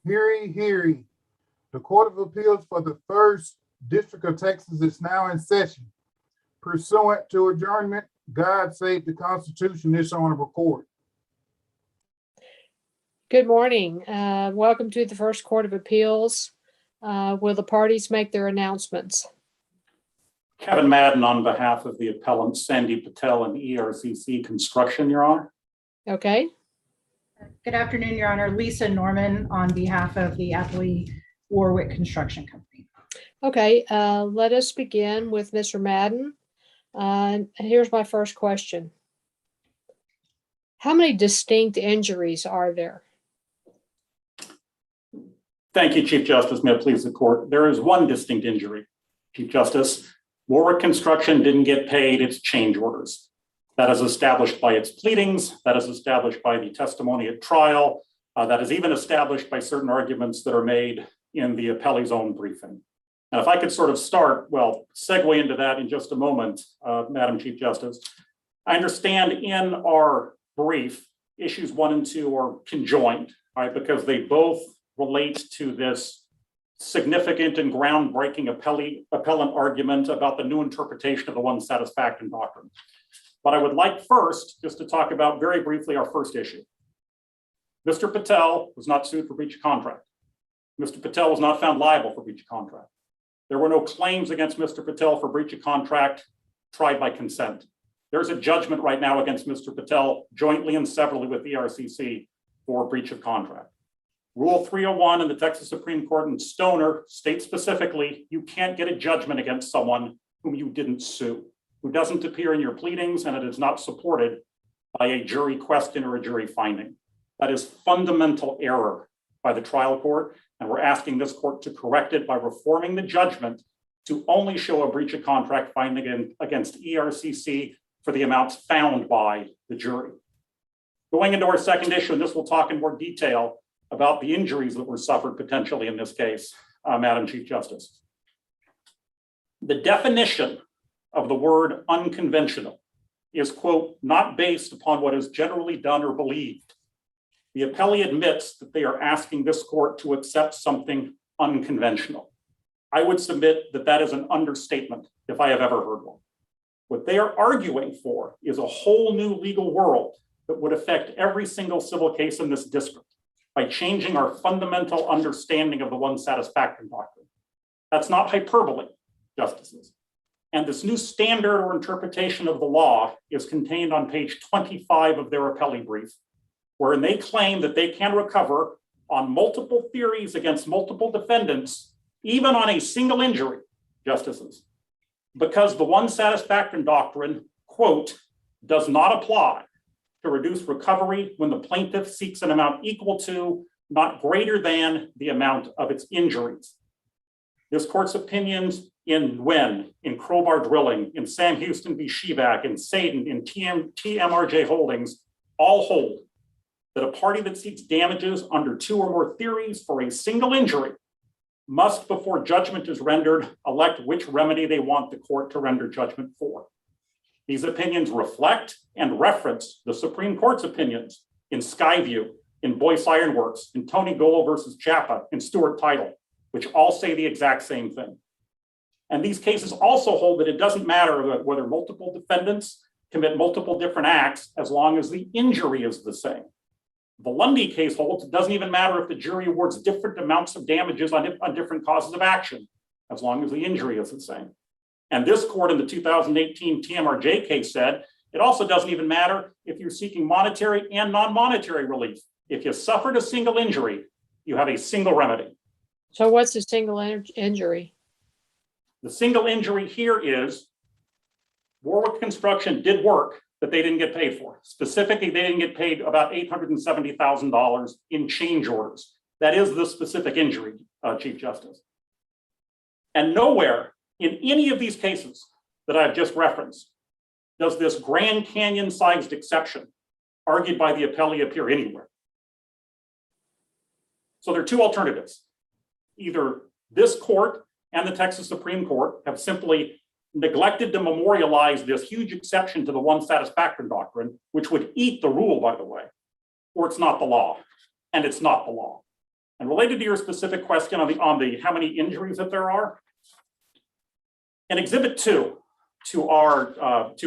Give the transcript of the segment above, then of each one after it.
Hear ye, hear ye. The Court of Appeals for the First District of Texas is now in session. Pursuant to adjournment, God save the Constitution, this honorable court. Good morning. Welcome to the First Court of Appeals. Will the parties make their announcements? Kevin Madden on behalf of the appellant Sandy Patel and ERCC Construction, Your Honor. Okay. Good afternoon, Your Honor. Lisa Norman on behalf of the appellee Warwick Construction Company. Okay. Let us begin with Mr. Madden. Here's my first question. How many distinct injuries are there? Thank you, Chief Justice. May it please the court. There is one distinct injury, Chief Justice. Warwick Construction didn't get paid its change orders. That is established by its pleadings. That is established by the testimony at trial. That is even established by certain arguments that are made in the appellee's own briefing. Now, if I could sort of segue into that in just a moment, Madam Chief Justice. I understand in our brief, issues 1 and 2 are conjoined, right? Because they both relate to this significant and groundbreaking appellant argument about the new interpretation of the one satisfaction doctrine. But I would like first just to talk about very briefly our first issue. Mr. Patel was not sued for breach of contract. Mr. Patel was not found liable for breach of contract. There were no claims against Mr. Patel for breach of contract tried by consent. There's a judgment right now against Mr. Patel jointly and severally with the ERCC for breach of contract. Rule 301 in the Texas Supreme Court in Stoner states specifically, you can't get a judgment against someone whom you didn't sue, who doesn't appear in your pleadings and it is not supported by a jury question or a jury finding. That is fundamental error by the trial court, and we're asking this court to correct it by reforming the judgment to only show a breach of contract finding against ERCC for the amounts found by the jury. Going into our second issue, and this will talk in more detail about the injuries that were suffered potentially in this case, Madam Chief Justice. The definition of the word unconventional is, quote, not based upon what is generally done or believed. The appellee admits that they are asking this court to accept something unconventional. I would submit that that is an understatement if I have ever heard one. What they are arguing for is a whole new legal world that would affect every single civil case in this district by changing our fundamental understanding of the one satisfaction doctrine. That's not hyperbole, justices. And this new standard or interpretation of the law is contained on page 25 of their appellee brief, wherein they claim that they can recover on multiple theories against multiple defendants, even on a single injury, justices, because the one satisfaction doctrine, quote, does not apply to reduce recovery when the plaintiff seeks an amount equal to, not greater than, the amount of its injuries. This court's opinions in Wen, in Crowbar Drilling, in Sam Houston v. Sheback, in Saden, in TMRJ Holdings, all hold that a party that seeks damages under 2 or more theories for a single injury must, before judgment is rendered, elect which remedy they want the court to render judgment for. These opinions reflect and reference the Supreme Court's opinions in Skyview, in Boyce Iron Works, in Tony Golo versus Chapa, in Stewart Title, which all say the exact same thing. And these cases also hold that it doesn't matter whether multiple defendants commit multiple different acts as long as the injury is the same. The Lundy case holds it doesn't even matter if the jury awards different amounts of damages on different causes of action, as long as the injury is the same. And this court in the 2018 TMRJ case said, it also doesn't even matter if you're seeking monetary and non-monetary relief. If you suffered a single injury, you have a single remedy. So what's a single injury? The single injury here is Warwick Construction did work that they didn't get paid for. Specifically, they didn't get paid about $870,000 in change orders. That is the specific injury, Chief Justice. And nowhere in any of these cases that I've just referenced does this Grand Canyon-sized exception argued by the appellee appear anywhere. So there are 2 alternatives. Either this court and the Texas Supreme Court have simply neglected to memorialize this huge exception to the one satisfaction doctrine, which would eat the rule, by the way, or it's not the law, and it's not the law. And related to your specific question on the how many injuries that there are, in Exhibit 2 to our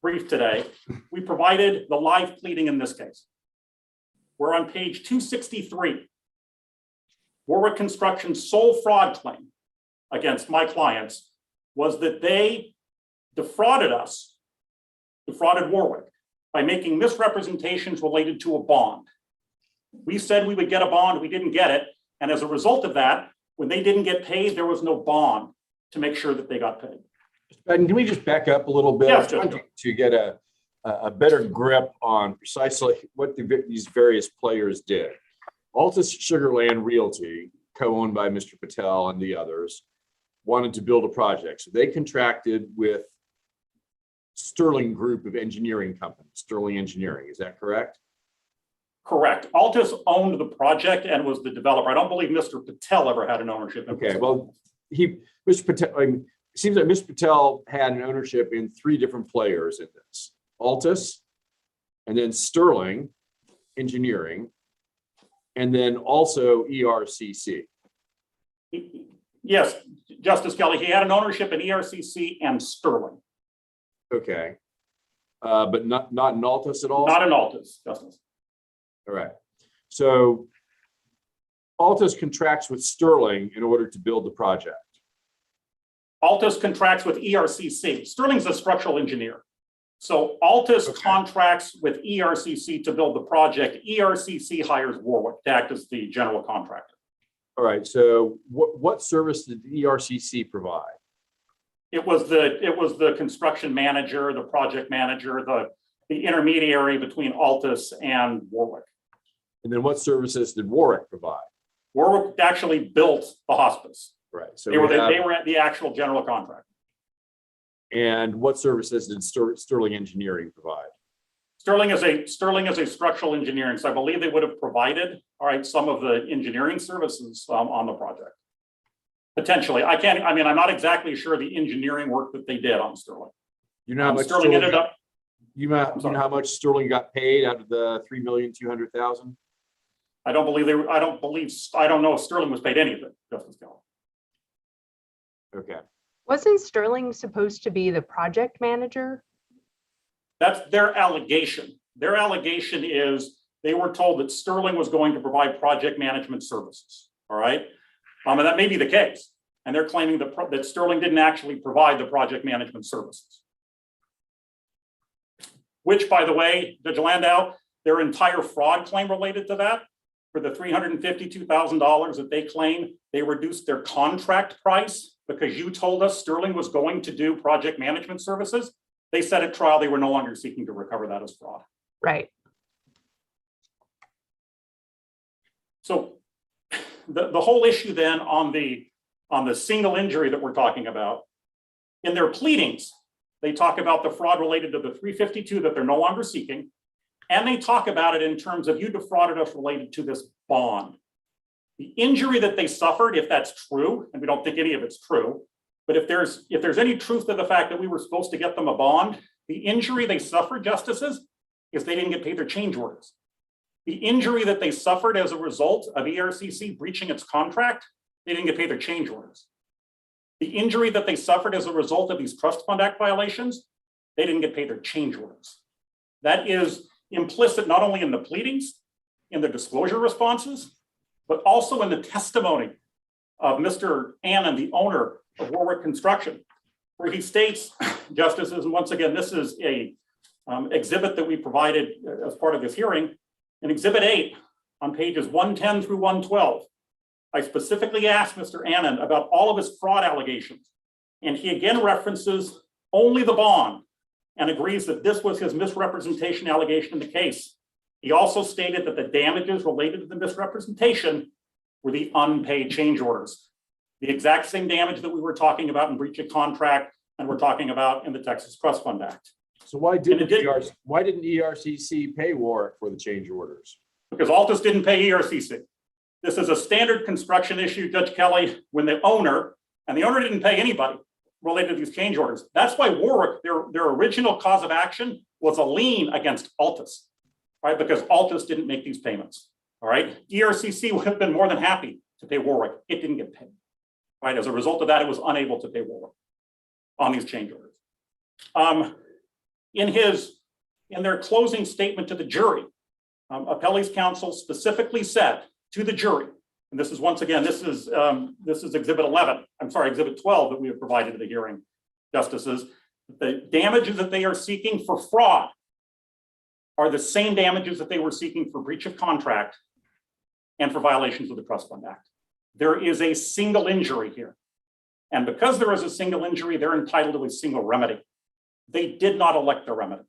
brief today, we provided the live pleading in this case. We're on page 263. Warwick Construction's sole fraud claim against my clients was that they defrauded Warwick by making misrepresentations related to a bond. We said we would get a bond, we didn't get it. And as a result of that, when they didn't get paid, there was no bond to make sure that they got paid. And can we just back up a little bit? Yes, I'm trying to get a better grip on precisely what these various players did. Altus Sugarland Realty, co-owned by Mr. Patel and the others, wanted to build a project. So they contracted with Sterling Group of engineering companies, Sterling Engineering, is that correct? Correct. Altus owned the project and was the developer. I don't believe Mr. Patel ever had an ownership. Okay, well, Mr. Patel, it seems like Mr. Patel had an ownership in 3 different players in this. Altus, and then Sterling Engineering, and then also ERCC. Yes, Justice Kelly, he had an ownership in ERCC and Sterling. Okay. But not in Altus at all? Not in Altus, Justice. All right. So Altus contracts with Sterling in order to build the project. Altus contracts with ERCC. Sterling's a structural engineer. So Altus contracts with ERCC to build the project. ERCC hires Warwick to act as the general contractor. All right. So what service did ERCC provide? It was the construction manager, the project manager, the intermediary between Altus and Warwick. And then what services did Warwick provide? Warwick actually built the hospice. Right. So They were the actual general contractor. And what services did Sterling Engineering provide? Sterling is a structural engineering, so I believe they would have provided, some of the engineering services on the project. Potentially, I'm not exactly sure the engineering work that they did on Sterling. You know how much Sterling ended up. You know how much Sterling got paid out of the $3,200,000? I don't know if Sterling was paid anything, Justice Kelly. Okay. Wasn't Sterling supposed to be the project manager? That's their allegation. Their allegation is they were told that Sterling was going to provide project management services. All right. And that may be the case. And they're claiming that Sterling didn't actually provide the project management services. Which, by the way, Judge Landau, their entire fraud claim related to that, for the $352,000 that they claim, they reduced their contract price because you told us Sterling was going to do project management services. They said at trial they were no longer seeking to recover that as fraud. Right. So the whole issue then on the single injury that we're talking about, in their pleadings, they talk about the fraud related to the 352 that they're no longer seeking. And they talk about it in terms of you defrauded us related to this bond. The injury that they suffered, if that's true, and we don't think any of it's true, but if there's any truth to the fact that we were supposed to get them a bond, the injury they suffered, justices, is they didn't get paid their change orders. The injury that they suffered as a result of ERCC breaching its contract, they didn't get paid their change orders. The injury that they suffered as a result of these Trust Fund Act violations, they didn't get paid their change orders. That is implicit not only in the pleadings, in the disclosure responses, but also in the testimony of Mr. Annan, the owner of Warwick Construction, where he states, justices, and once again, this is a exhibit that we provided as part of this hearing. In Exhibit 8, on pages 110 through 112, I specifically asked Mr. Annan about all of his fraud allegations, and he again references only the bond and agrees that this was his misrepresentation allegation in the case. He also stated that the damages related to the misrepresentation were the unpaid change orders, the exact same damage that we were talking about in breach of contract and we're talking about in the Texas Trust Fund Act. So why didn't ERCC pay Warwick for the change orders? Because Altus didn't pay ERCC. This is a standard construction issue, Judge Kelly, when the owner didn't pay anybody related to these change orders. That's why Warwick, their original cause of action was a lien against Altus, right? Because Altus didn't make these payments. All right, ERCC would have been more than happy to pay Warwick. It didn't get paid. Right, as a result of that, it was unable to pay Warwick on these change orders. In their closing statement to the jury, appellee's counsel specifically said to the jury, and this is once again, this is exhibit 11, I'm sorry, exhibit 12 that we have provided to the hearing justices. The damages that they are seeking for fraud are the same damages that they were seeking for breach of contract and for violations of the Trust Fund Act. There is a single injury here. And because there is a single injury, they're entitled to a single remedy. They did not elect their remedy.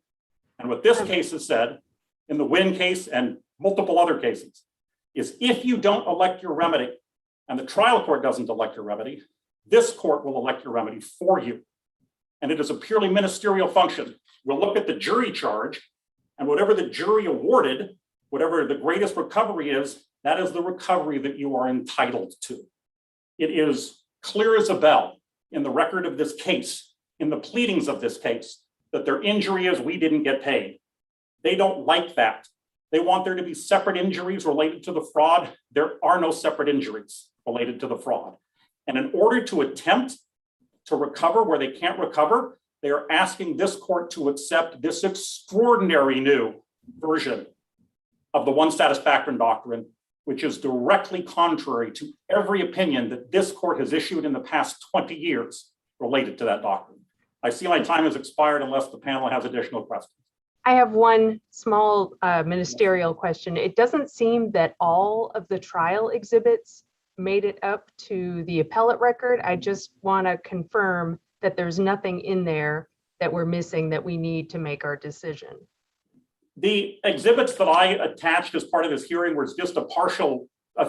And what this case has said, in the Wynn case and multiple other cases, is if you don't elect your remedy and the trial court doesn't elect your remedy, this court will elect your remedy for you. And it is a purely ministerial function. We'll look at the jury charge, and whatever the jury awarded, whatever the greatest recovery is, that is the recovery that you are entitled to. It is clear as a bell in the record of this case, in the pleadings of this case, that their injury is we didn't get paid. They don't like that. They want there to be separate injuries related to the fraud. There are no separate injuries related to the fraud. And in order to attempt to recover where they can't recover, they are asking this court to accept this extraordinary new version of the one status factor doctrine, which is directly contrary to every opinion that this court has issued in the past 20 years related to that doctrine. I see my time has expired unless the panel has additional questions. I have one small ministerial question. It doesn't seem that all of the trial exhibits made it up to the appellate record. I just want to confirm that there's nothing in there that we're missing that we need to make our decision. The exhibits that I attached as part of this hearing was just a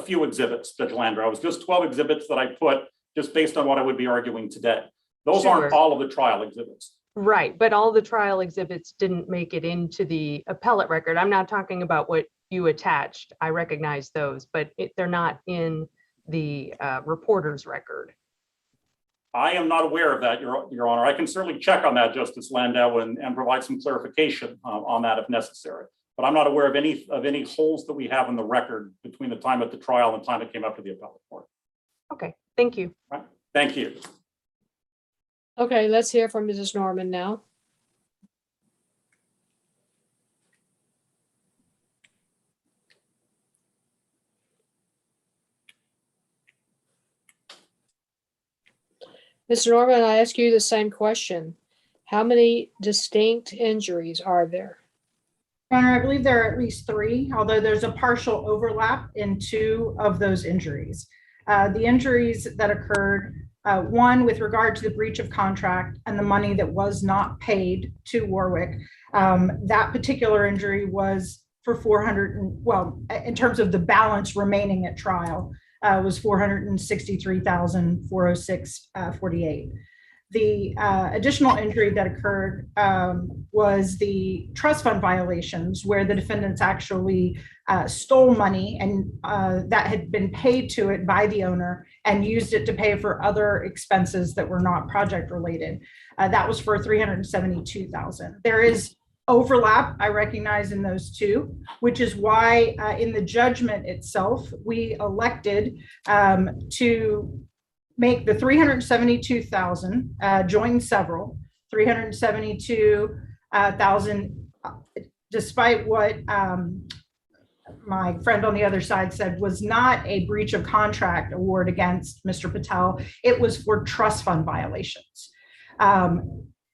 few exhibits, Judge Landra. It was just 12 exhibits that I put just based on what I would be arguing today. Those aren't all of the trial exhibits. Right, but all the trial exhibits didn't make it into the appellate record. I'm not talking about what you attached. I recognize those, but they're not in the reporter's record. I am not aware of that, Your Honor. I can certainly check on that, Justice Landau, and provide some clarification on that if necessary. But I'm not aware of any holes that we have in the record between the time at the trial and the time it came up to the appellate court. Okay, thank you. Right. Thank you. Okay, let's hear from Mrs. Norman now. Mr. Norman, I ask you the same question. How many distinct injuries are there? Your Honor, I believe there are at least 3, although there's a partial overlap in 2 of those injuries. The injuries that occurred, one with regard to the breach of contract and the money that was not paid to Warwick. That particular injury was for in terms of the balance remaining at trial, was $463,406.48. The additional injury that occurred was the trust fund violations, where the defendants actually stole money and that had been paid to it by the owner and used it to pay for other expenses that were not project related. That was for $372,000. There is overlap, I recognize, in those 2, which is why in the judgment itself, we elected to make the $372,000 joint and several, $372,000, despite what my friend on the other side said was not a breach of contract award against Mr. Patel. It was for trust fund violations.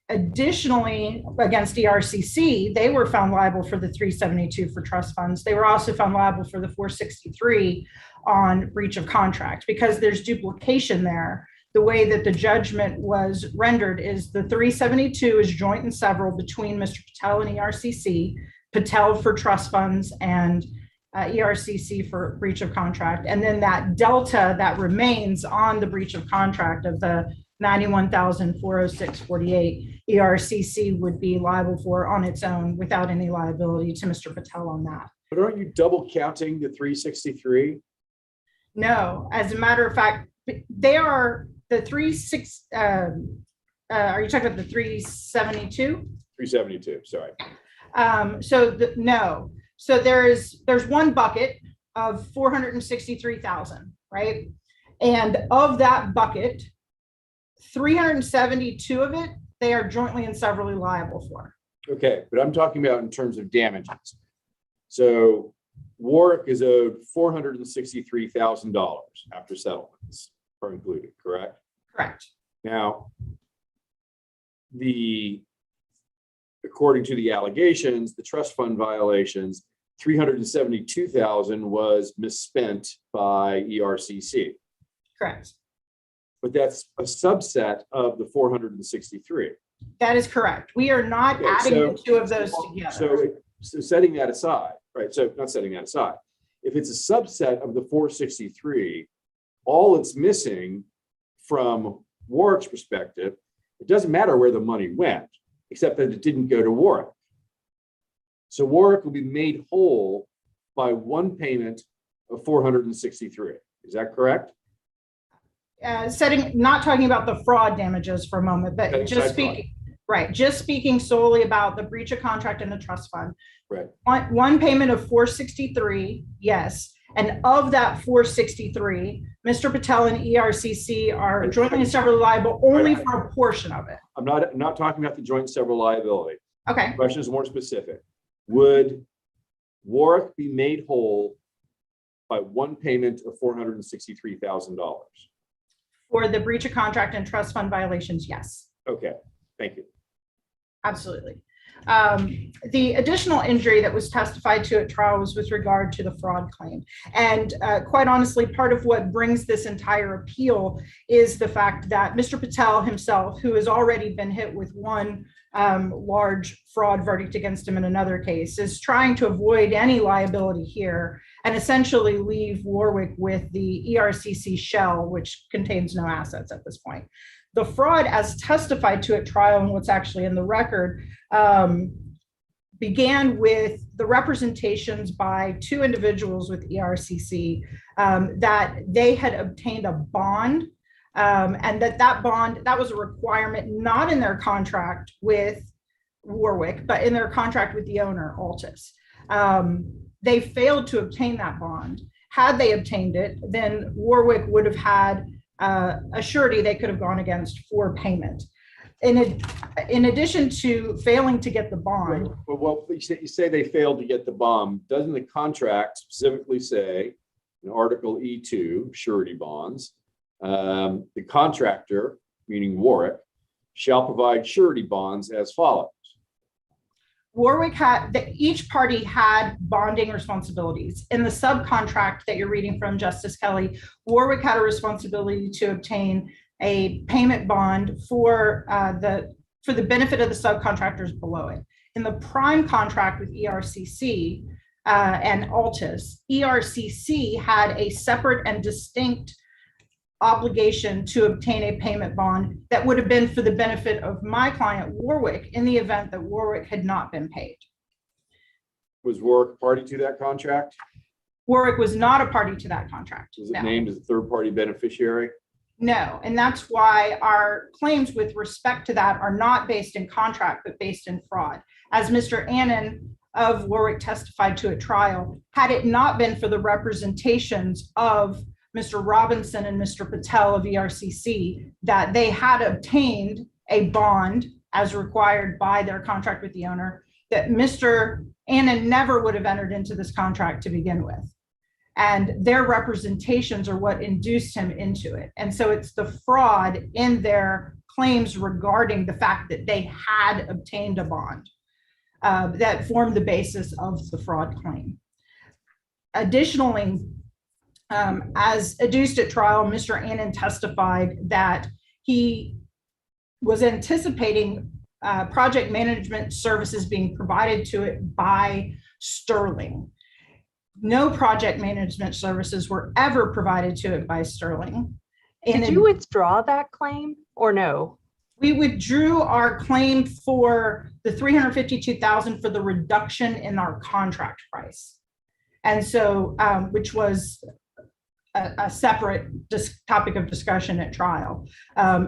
Additionally, against ERCC, they were found liable for the $372 for trust funds. They were also found liable for the $463 on breach of contract. Because there's duplication there, the way that the judgment was rendered is the $372 is joint and several between Mr. Patel and ERCC, Patel for trust funds and ERCC for breach of contract. And then that delta that remains on the breach of contract of the $91,406.48, ERCC would be liable for on its own without any liability to Mr. Patel on that. But aren't you double counting the 363? No, as a matter of fact, they are the are you talking about the 372? 372, sorry. No. So there's one bucket of 463,000, right? And of that bucket, 372 of it, they are jointly and severally liable for. Okay, but I'm talking about in terms of damages. So Warwick is owed $463,000 after settlements are included, correct? Correct. Now, according to the allegations, the trust fund violations, 372,000 was misspent by ERCC. Correct. But that's a subset of the 463. That is correct. We are not Okay, adding so- the two of those together. So setting that aside, right? So not setting that aside. If it's a subset of the 463, all it's missing from Warwick's perspective, it doesn't matter where the money went, except that it didn't go to Warwick. So Warwick will be made whole by one payment of 463. Is that correct? Not talking about the fraud damages for a moment, but Okay, just side fraud. speaking, right, just speaking solely about the breach of contract and the trust fund. Right. One payment of 463, yes. And of that 463, Mr. Patel and ERCC are jointly and severally liable only for a portion of it. I'm not talking about the joint and several liability. Okay, The question is more specific. Would Warwick be made whole by one payment of $463,000? for the breach of contract and trust fund violations, yes. Okay, thank you. Absolutely. The additional injury that was testified to at trial was with regard to the fraud claim. And quite honestly, part of what brings this entire appeal is the fact that Mr. Patel himself, who has already been hit with one large fraud verdict against him in another case, is trying to avoid any liability here and essentially leave Warwick with the ERCC shell, which contains no assets at this point. The fraud, as testified to at trial and what's actually in the record, began with the representations by two individuals with ERCC that they had obtained a bond, and that bond, that was a requirement not in their contract with Warwick, but in their contract with the owner, Altus. They failed to obtain that bond. Had they obtained it, then Warwick would have had a surety they could have gone against for payment. In addition to failing to get the bond. Well, you say they failed to get the bond. Doesn't the contract specifically say in Article E2, surety bonds, the contractor, meaning Warwick, shall provide surety bonds as follows? Warwick had, each party had bonding responsibilities. In the subcontract that you're reading from, Justice Kelly, Warwick had a responsibility to obtain a payment bond for the benefit of the subcontractors below it. In the prime contract with ERCC and Altus, ERCC had a separate and distinct obligation to obtain a payment bond that would have been for the benefit of my client Warwick in the event that Warwick had not been paid. Was Warwick party to that contract? Warwick was not a party to that contract. Was it No. named as a third-party beneficiary? No, and that's why our claims with respect to that are not based in contract, but based in fraud. As Mr. Annan of Warwick testified to at trial, had it not been for the representations of Mr. Robinson and Mr. Patel of ERCC, that they had obtained a bond as required by their contract with the owner, that Mr. Annan never would have entered into this contract to begin with. And their representations are what induced him into it. And so it's the fraud in their claims regarding the fact that they had obtained a bond that formed the basis of the fraud claim. Additionally, as adduced at trial, Mr. Annan testified that he was anticipating project management services being provided to it by Sterling. No project management services were ever provided to it by Sterling. Did you withdraw that claim or no? We withdrew our claim for the $352,000 for the reduction in our contract price. And so, which was a separate topic of discussion at trial.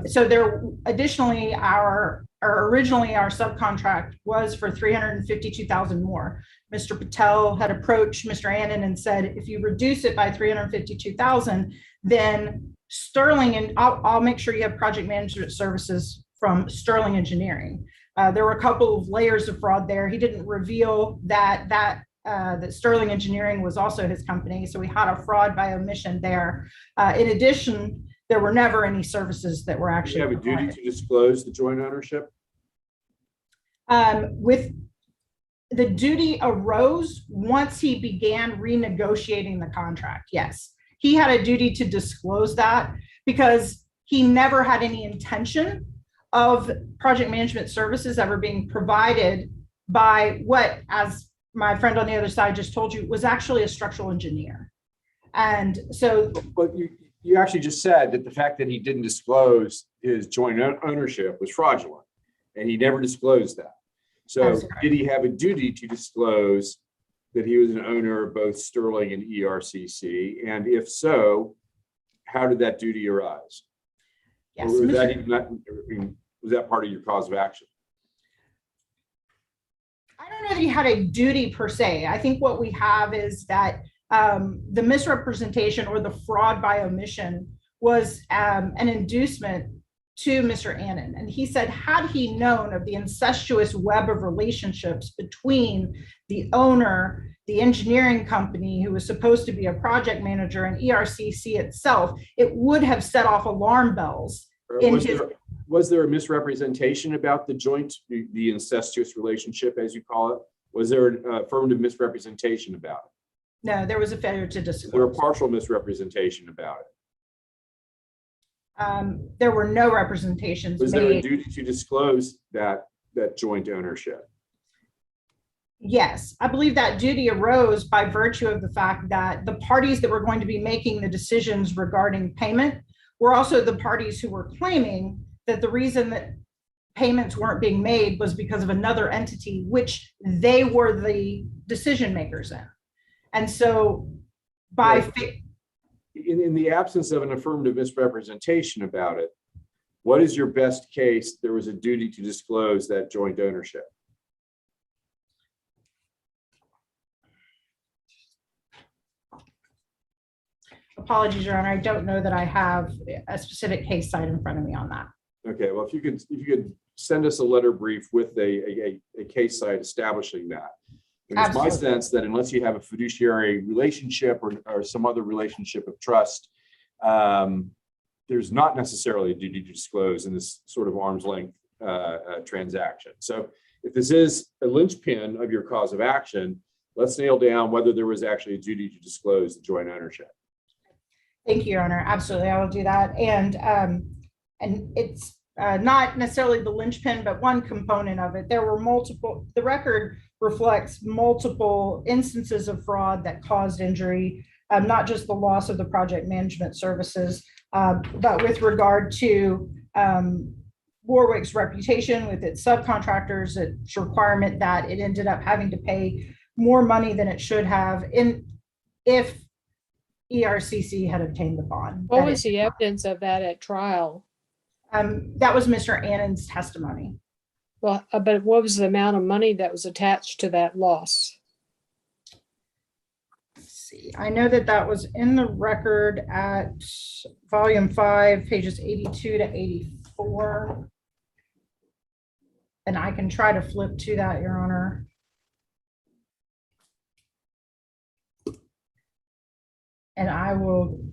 So there, additionally, our or originally our subcontract was for 352,000 more. Mr. Patel had approached Mr. Annan and said, if you reduce it by 352,000, then Sterling, and I'll make sure you have project management services from Sterling Engineering. There were a couple of layers of fraud there. He didn't reveal that Sterling Engineering was also his company. So we had a fraud by omission there. In addition, there were never any services that were Do actually you have a duty provided. to disclose the joint ownership? With the duty arose once he began renegotiating the contract. Yes, he had a duty to disclose that because he never had any intention of project management services ever being provided by what, as my friend on the other side just told you, was actually a structural engineer. And so, But you actually just said that the fact that he didn't disclose his joint ownership was fraudulent, and he never disclosed that. So That's correct. did he have a duty to disclose that he was an owner of both Sterling and ERCC? And if so, how did that duty arise? yes, Or was that Mr. even not, I mean, was that part of your cause of action? I don't know that he had a duty per se. I think what we have is that the misrepresentation or the fraud by omission was an inducement to Mr. Annan. And he said, had he known of the incestuous web of relationships between the owner, the engineering company who was supposed to be a project manager, and ERCC itself, it would have set off alarm bells. Or In was there a misrepresentation about the incestuous relationship, as you call it? Was there an affirmative misrepresentation about it? No, there was a failure to Was there a disclose. partial misrepresentation about it? There were no representations Was there a made. duty to disclose that joint ownership? Yes, I believe that duty arose by virtue of the fact that the parties that were going to be making the decisions regarding payment were also the parties who were claiming that the reason that payments weren't being made was because of another entity, which they were the decision makers in. And so by Right. In the absence of an affirmative misrepresentation about it, what is your best case there was a duty to disclose that joint ownership? apologies, Your Honor, I don't know that I have a specific case site in front of me on that. Okay, well, if you could send us a letter brief with a case site establishing that. And it's my Absolutely. sense that unless you have a fiduciary relationship or some other relationship of trust, there's not necessarily a duty to disclose in this sort of arm's length transaction. So if this is a linchpin of your cause of action, let's nail down whether there was actually a duty to disclose the joint ownership. Thank you, Your Honor. Absolutely, I will do that. And it's not necessarily the linchpin, but one component of it. There were multiple, the record reflects multiple instances of fraud that caused injury, not just the loss of the project management services, but with regard to Warwick's reputation with its subcontractors, its requirement that it ended up having to pay more money than it should have if ERCC had obtained the bond. What was the evidence of that at trial? That was Mr. Annan's testimony. Well, but what was the amount of money that was attached to that loss? Let's see. I know that that was in the record at volume 5, pages 82 to 84. And I can try to flip to that, Your Honor. And I will,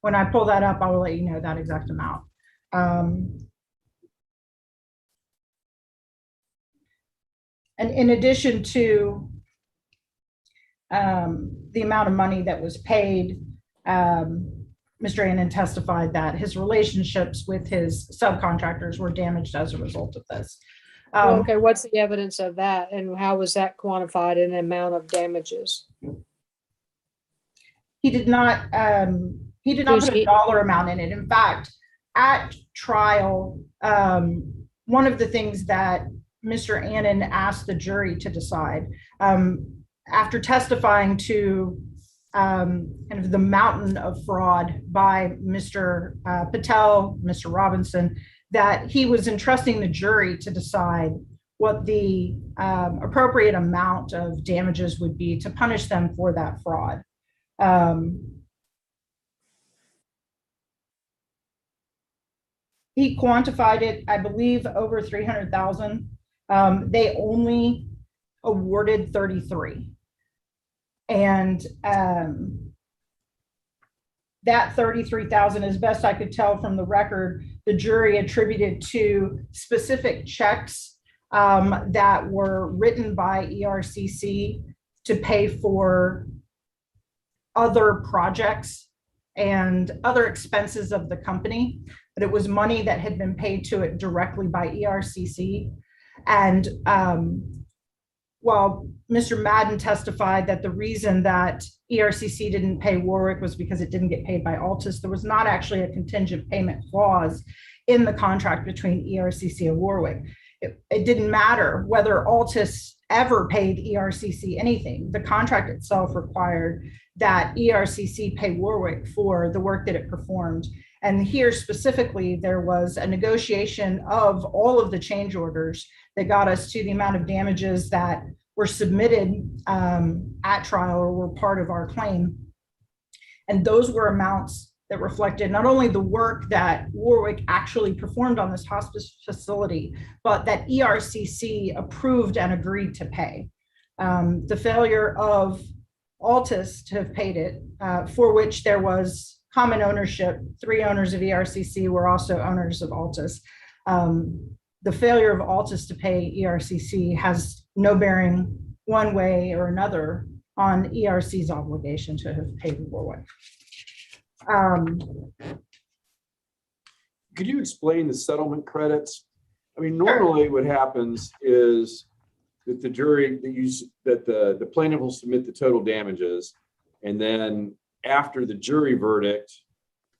when I pull that up, I will let you know that exact amount. And in addition to the amount of money that was paid, Mr. Annan testified that his relationships with his subcontractors were damaged as a result of this. Okay, what's the evidence of that, and how was that quantified in amount of damages? He did not put a dollar amount in it. In fact, at trial, one of the things that Mr. Annan asked the jury to decide, after testifying to kind of the mountain of fraud by Mr. Patel, Mr. Robinson, that he was entrusting the jury to decide what the appropriate amount of damages would be to punish them for that fraud. He quantified it, I believe, over 300,000. They only awarded 33. And that 33,000, as best I could tell from the record, the jury attributed to specific checks that were written by ERCC to pay for other projects and other expenses of the company, but it was money that had been paid to it directly by ERCC. And while Mr. Madden testified that the reason that ERCC didn't pay Warwick was because it didn't get paid by Altus, there was not actually a contingent payment clause in the contract between ERCC and Warwick. It didn't matter whether Altus ever paid ERCC anything. The contract itself required that ERCC pay Warwick for the work that it performed. And here specifically, there was a negotiation of all of the change orders that got us to the amount of damages that were submitted at trial or were part of our claim. And those were amounts that reflected not only the work that Warwick actually performed on this hospice facility, but that ERCC approved and agreed to pay. The failure of Altus to have paid it, for which there was common ownership, 3 owners of ERCC were also owners of Altus. The failure of Altus to pay ERCC has no bearing one way or another on ERC's obligation to have paid Warwick. Could you explain the settlement credits? I mean, normally what happens is that the jury, that the plaintiff will submit the total damages, and then after the jury verdict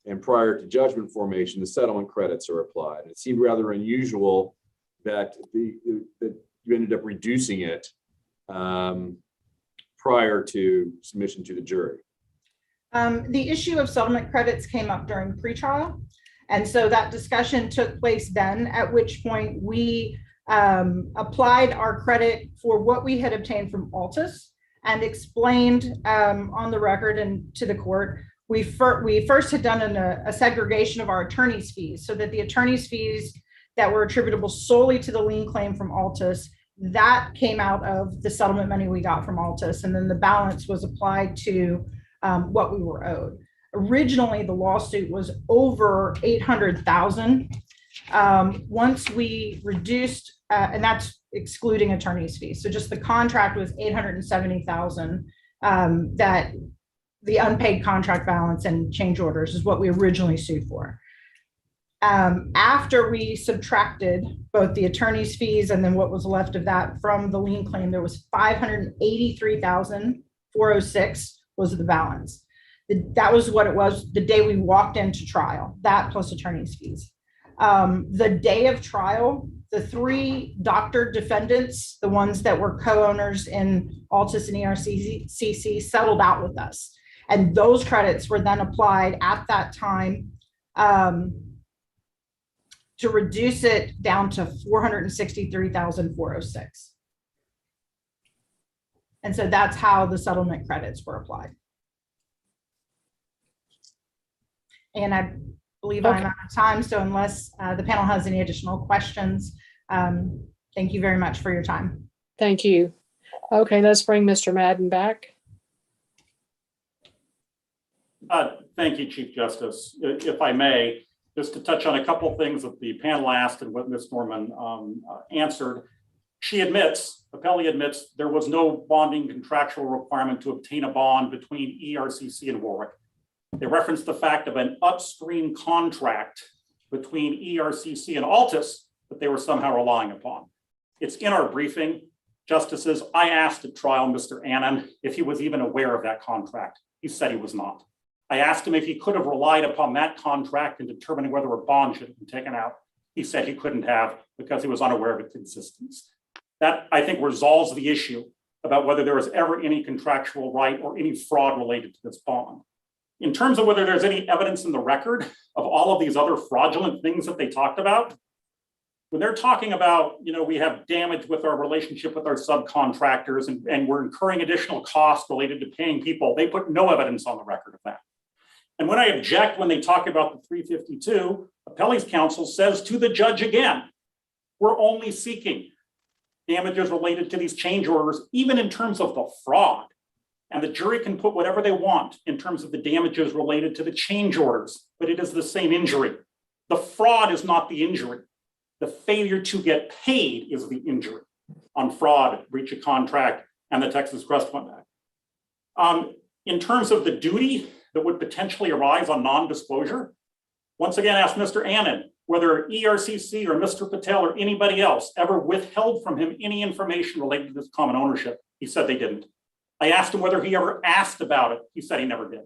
and prior to judgment formation, the settlement credits are applied. It seemed rather unusual that you ended up reducing it prior to submission to the jury. The issue of settlement credits came up during pretrial. And so that discussion took place then, at which point we applied our credit for what we had obtained from Altus and explained on the record and to the court, we first had done a segregation of our attorney's fees so that the attorney's fees that were attributable solely to the lien claim from Altus, that came out of the settlement money we got from Altus. And then the balance was applied to what we were owed. Originally, the lawsuit was over $800,000. Once we reduced, and that's excluding attorney's fees. So just the contract was $870,000. That the unpaid contract balance and change orders is what we originally sued for. After we subtracted both the attorney's fees and then what was left of that from the lien claim, there was $583,406 was the balance. That was what it was the day we walked into trial, that plus attorney's fees. The day of trial, the 3 doctor defendants, the ones that were co-owners in Altus and ERCC, settled out with us. And those credits were then applied at that time to reduce it down to $463,406. And so that's how the settlement credits were applied. And I believe I'm out of time. So unless the panel has any additional questions, thank you very much for your time. Thank you. Okay, let's bring Mr. Madden back. Thank you, Chief Justice. If I may, just to touch on a couple of things that the panel asked and what Ms. Norman answered. She admits, appellee admits, there was no bonding contractual requirement to obtain a bond between ERCC and Warwick. They referenced the fact of an upstream contract between ERCC and Altus that they were somehow relying upon. It's in our briefing. Justices, I asked at trial Mr. Annan if he was even aware of that contract. He said he was not. I asked him if he could have relied upon that contract in determining whether a bond should have been taken out. He said he couldn't have because he was unaware of its existence. That, I think, resolves the issue about whether there was ever any contractual right or any fraud related to this bond. In terms of whether there's any evidence in the record of all of these other fraudulent things that they talked about, when they're talking about, we have damage with our relationship with our subcontractors and we're incurring additional costs related to paying people, they put no evidence on the record of that. And when I object, when they talk about the 352, appellee's counsel says to the judge again, we're only seeking damages related to these change orders, even in terms of the fraud. And the jury can put whatever they want in terms of the damages related to the change orders, but it is the same injury. The fraud is not the injury. The failure to get paid is the injury on fraud, breach of contract, and the Texas Trust Fund Act. In terms of the duty that would potentially arise on non-disclosure, once again, ask Mr. Annan whether ERCC or Mr. Patel or anybody else ever withheld from him any information related to this common ownership. He said they didn't. I asked him whether he ever asked about it. He said he never did.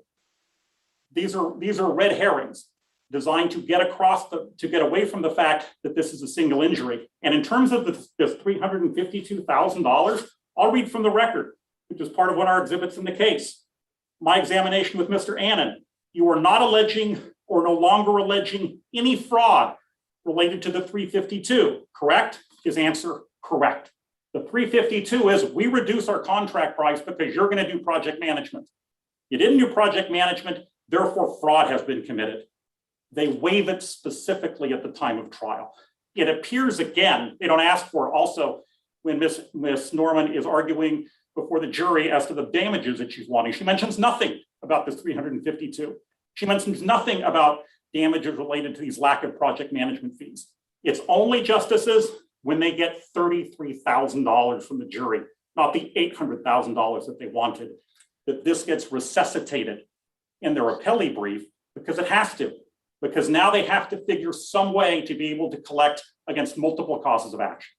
These are red herrings designed to get away from the fact that this is a single injury. And in terms of this $352,000, I'll read from the record, which is part of one of our exhibits in the case. My examination with Mr. Annan, you are not alleging or no longer alleging any fraud related to the 352, correct? His answer, correct. The 352 is we reduce our contract price because you're going to do project management. You didn't do project management, therefore fraud has been committed. They waive it specifically at the time of trial. It appears again, they don't ask for it also when Ms. Norman is arguing before the jury as to the damages that she's wanting. She mentions nothing about this 352. She mentions nothing about damages related to these lack of project management fees. It's only, justices, when they get $33,000 from the jury, not the $800,000 that they wanted, that this gets resuscitated in their appellee brief, because it has to, because now they have to figure some way to be able to collect against multiple causes of action.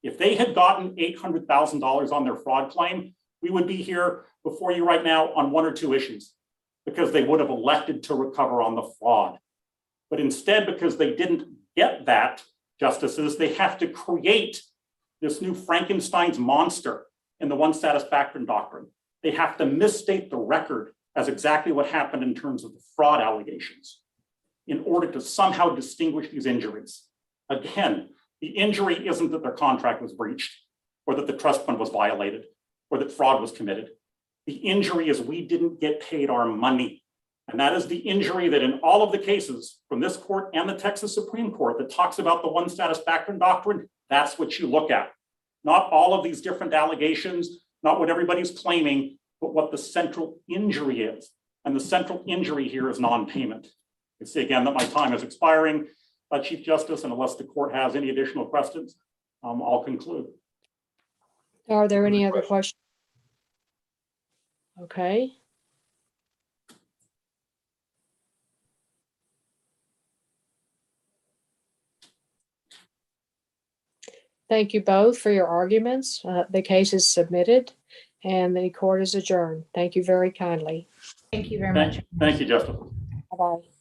If they had gotten $800,000 on their fraud claim, we would be here before you right now on one or two issues, because they would have elected to recover on the fraud. But instead, because they didn't get that, justices, they have to create this new Frankenstein's monster in the one status factoring doctrine. They have to misstate the record as exactly what happened in terms of the fraud allegations in order to somehow distinguish these injuries. Again, the injury isn't that their contract was breached or that the trust fund was violated or that fraud was committed. The injury is we didn't get paid our money. And that is the injury that in all of the cases from this court and the Texas Supreme Court that talks about the one status factoring doctrine, that's what you look at. Not all of these different allegations, not what everybody's claiming, but what the central injury is. And the central injury here is non-payment. You see again that my time is expiring, Chief Justice, and unless the court has any additional questions, I'll conclude. Are there any other questions? Okay. Thank you both for your arguments. The case is submitted and the court is adjourned. Thank you very kindly. Thank you very much. Thank you, Justice. Bye-bye.